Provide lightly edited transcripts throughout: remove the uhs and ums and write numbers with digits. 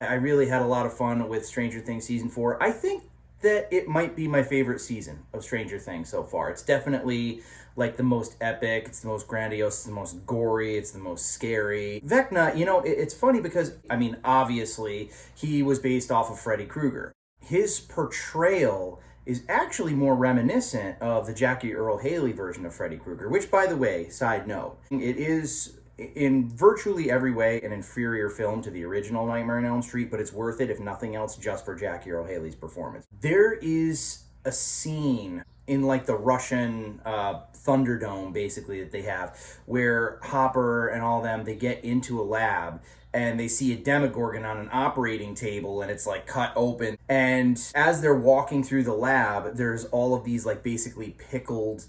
I really had a lot of fun with Stranger Things season 4. I think that it might be my favorite season of Stranger Things so far. It's definitely like the most epic, it's the most grandiose, it's the most gory, it's the most scary. Vecna, it's funny because, I mean, obviously, he was based off of Freddy Krueger. His portrayal is actually more reminiscent of the Jackie Earle Haley version of Freddy Krueger, which, by the way, side note, it is in virtually every way an inferior film to the original Nightmare on Elm Street, but it's worth it if nothing else just for Jackie Earle Haley's performance. There is a scene in like the Russian Thunderdome, basically, that they have, where Hopper and all them, they get into a lab and they see a Demogorgon on an operating table and it's like cut open. And as they're walking through the lab, there's all of these like basically pickled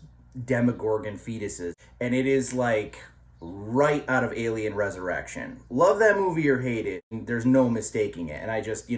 Demogorgon fetuses. And it is like right out of Alien Resurrection. Love that movie or hate it, there's no mistaking it. And I just,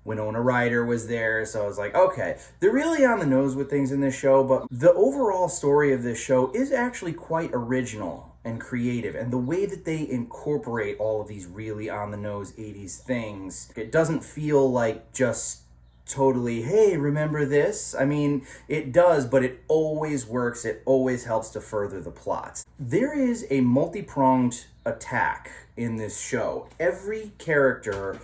Winona Ryder was there, so I was like, okay, they're really on the nose with things in this show, but the overall story of this show is actually quite original and creative, and the way that they incorporate all of these really on the nose 80s things, it doesn't feel like just totally, hey, remember this? I mean, it does, but it always works. It always helps to further the plot. There is a multi-pronged attack in this show. Every character,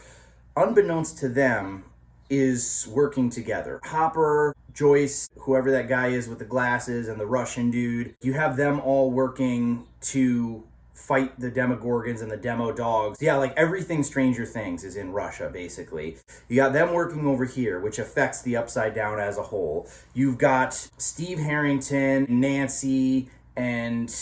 unbeknownst to them, is working together. Hopper, Joyce, whoever that guy is with the glasses, and the Russian dude, you have them all working to fight the Demogorgons and the Demo Dogs. Yeah, like everything Stranger Things is in Russia, basically. You got them working over here, which affects the Upside Down as a whole. You've got Steve Harrington, Nancy, and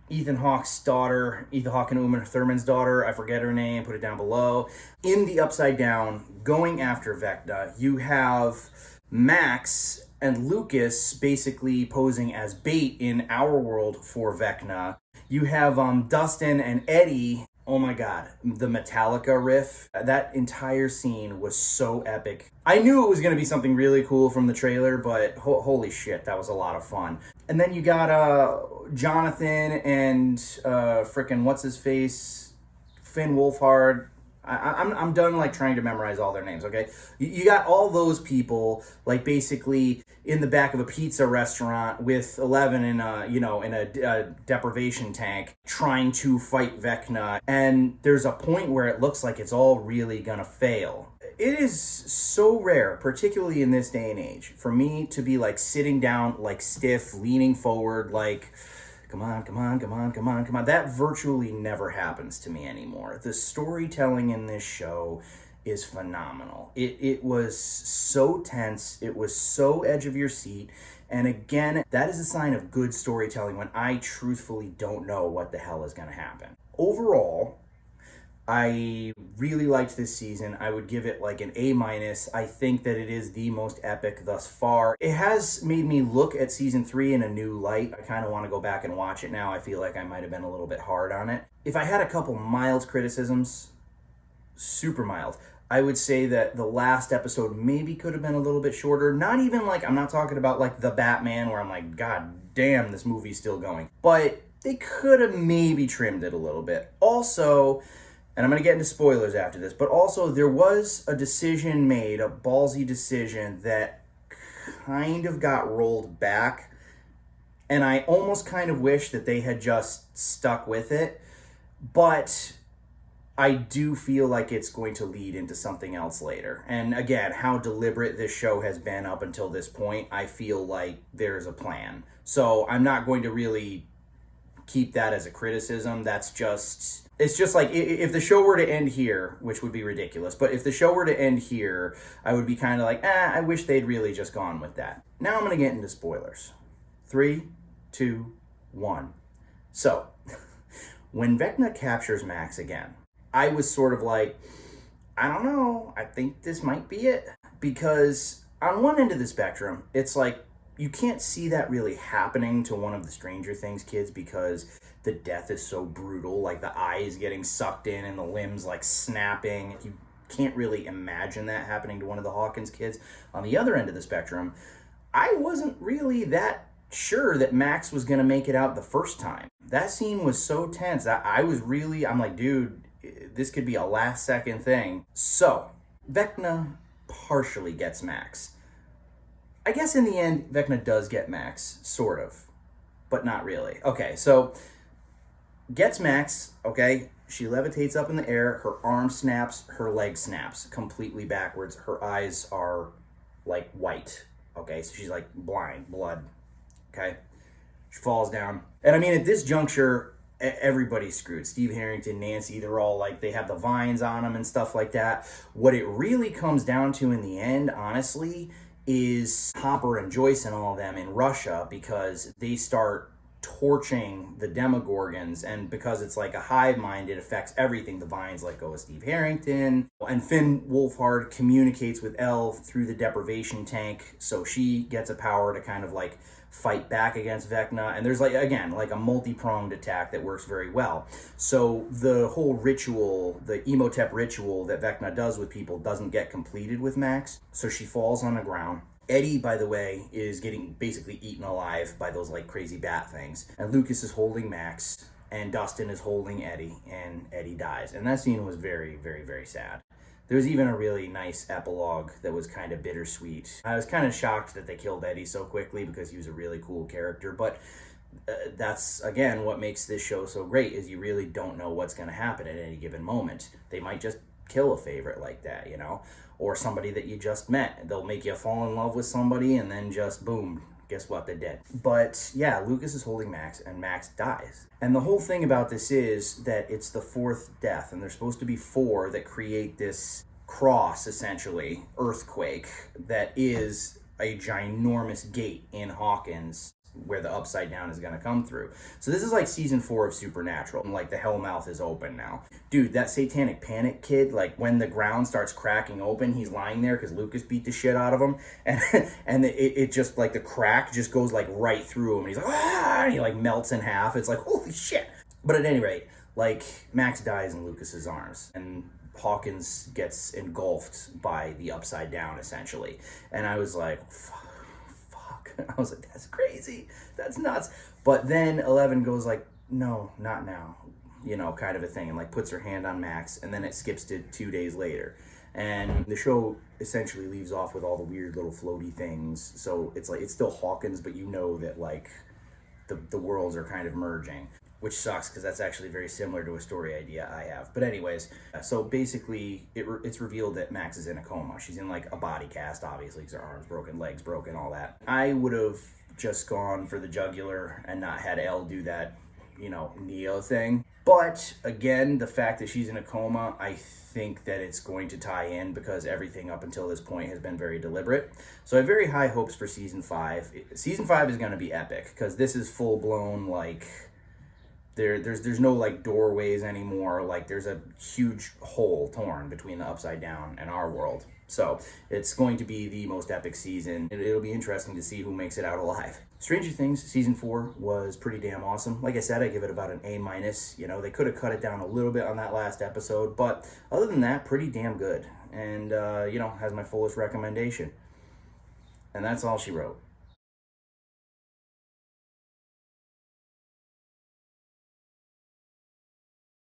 Ethan Hawke's daughter, Ethan Hawke and Uma Thurman's daughter, I forget her name, put it down below, in the Upside Down, going after Vecna. You have Max and Lucas basically posing as bait in our world for Vecna. You have Dustin and Eddie. Oh my god, the Metallica riff. That entire scene was so epic. I knew it was going to be something really cool from the trailer, but holy shit, that was a lot of fun. And then you got Jonathan and frickin' what's-his-face? Finn Wolfhard. I'm done like trying to memorize all their names, okay? You got all those people like basically in the back of a pizza restaurant with Eleven in a deprivation tank trying to fight Vecna, and there's a point where it looks like it's all really gonna fail. It is so rare, particularly in this day and age, for me to be like sitting down like stiff, leaning forward like, come on. That virtually never happens to me anymore. The storytelling in this show is phenomenal. It was so tense. It was so edge of your seat. And again, that is a sign of good storytelling when I truthfully don't know what the hell is going to happen. Overall, I really liked this season. I would give it like an A-. I think that it is the most epic thus far. It has made me look at season 3 in a new light. I kind of want to go back and watch it now. I feel like I might have been a little bit hard on it. If I had a couple mild criticisms, super mild, I would say that the last episode maybe could have been a little bit shorter. Not even like, I'm not talking about like the Batman where I'm like, god damn, this movie's still going. But they could have maybe trimmed it a little bit. Also, and I'm going to get into spoilers after this, but also there was a decision made, a ballsy decision that kind of got rolled back, and I almost kind of wish that they had just stuck with it, but I do feel like it's going to lead into something else later. And again, how deliberate this show has been up until this point, I feel like there's a plan. So I'm not going to really keep that as a criticism. It's just like, if the show were to end here, which would be ridiculous, but if the show were to end here, I would be kind of like, I wish they'd really just gone with that. Now I'm going to get into spoilers. 3, 2, 1. So, when Vecna captures Max again, I was sort of like, I don't know, I think this might be it. Because on one end of the spectrum, it's like, you can't see that really happening to one of the Stranger Things kids because the death is so brutal, like the eyes getting sucked in and the limbs like snapping. You can't really imagine that happening to one of the Hawkins kids. On the other end of the spectrum, I wasn't really that sure that Max was going to make it out the first time. That scene was so tense. I'm like, dude, This could be a last second thing. So, Vecna partially gets Max. I guess in the end, Vecna does get Max, sort of, but not really. Okay, so gets Max, okay? She levitates up in the air, her arm snaps, her leg snaps completely backwards. Her eyes are like white, okay? So she's like blind, blood, okay? She falls down. And I mean, at this juncture, everybody's screwed. Steve Harrington, Nancy, they're all like, they have the vines on them and stuff like that. What it really comes down to in the end, honestly, is Hopper and Joyce and all of them in Russia, because they start torching the Demogorgons, and because it's like a hive mind, it affects everything. The vines let go of Steve Harrington, and Finn Wolfhard communicates with Elle through the deprivation tank, so she gets a power to kind of like fight back against Vecna, and there's like, again, like a multi-pronged attack that works very well. So the whole ritual, the Emotep ritual that Vecna does with people, doesn't get completed with Max, so she falls on the ground. Eddie, by the way, is getting basically eaten alive by those like crazy bat things. And Lucas is holding Max, and Dustin is holding Eddie, and Eddie dies. And that scene was very, very, very sad. There was even a really nice epilogue that was kind of bittersweet. I was kind of shocked that they killed Eddie so quickly, because he was a really cool character. But that's, again, what makes this show so great, is you really don't know what's going to happen at any given moment. They might just kill a favorite like that, you know? Or somebody that you just met. They'll make you fall in love with somebody, and then just boom, guess what, they're dead. But yeah, Lucas is holding Max, and Max dies. And the whole thing about this is that it's the fourth death, and there's supposed to be four that create this cross, essentially, earthquake, that is a ginormous gate in Hawkins, where the Upside Down is going to come through. So this is like season 4 of Supernatural, and like the Hellmouth is open now. Dude, that Satanic Panic kid, like when the ground starts cracking open, he's lying there because Lucas beat the shit out of him, and it just like the crack just goes like right through him, and he's like, ah, and he like melts in half. It's like, holy shit. But at any rate, like Max dies in Lucas's arms, and Hawkins gets engulfed by the Upside Down, essentially. And I was like, fuck. I was like, that's crazy. That's nuts. But then 11 goes like, no, not now. You know, kind of a thing. And like puts her hand on Max. And then it skips to 2 days later. And the show essentially leaves off with all the weird little floaty things. So it's like, it's still Hawkins, but you know that like the worlds are kind of merging. Which sucks, because that's actually very similar to a story idea I have. But anyways, so basically it's revealed that Max is in a coma. She's in like a body cast, obviously, because her arm's broken, legs broken, all that. I would have just gone for the jugular and not had Elle do that, you know, Neo thing. But again, the fact that she's in a coma, I think that it's going to tie in, because everything up until this point has been very deliberate. So I have very high hopes for season 5. Season 5 is going to be epic, because this is full-blown, like... There's no like doorways anymore. Like there's a huge hole torn between the Upside Down and our world. So it's going to be the most epic season. It'll be interesting to see who makes it out alive. Stranger Things season 4 was pretty damn awesome. Like I said, I give it about an A-. You know, they could have cut it down a little bit on that last episode, but other than that, pretty damn good. And you know, has my fullest recommendation. And that's all she wrote.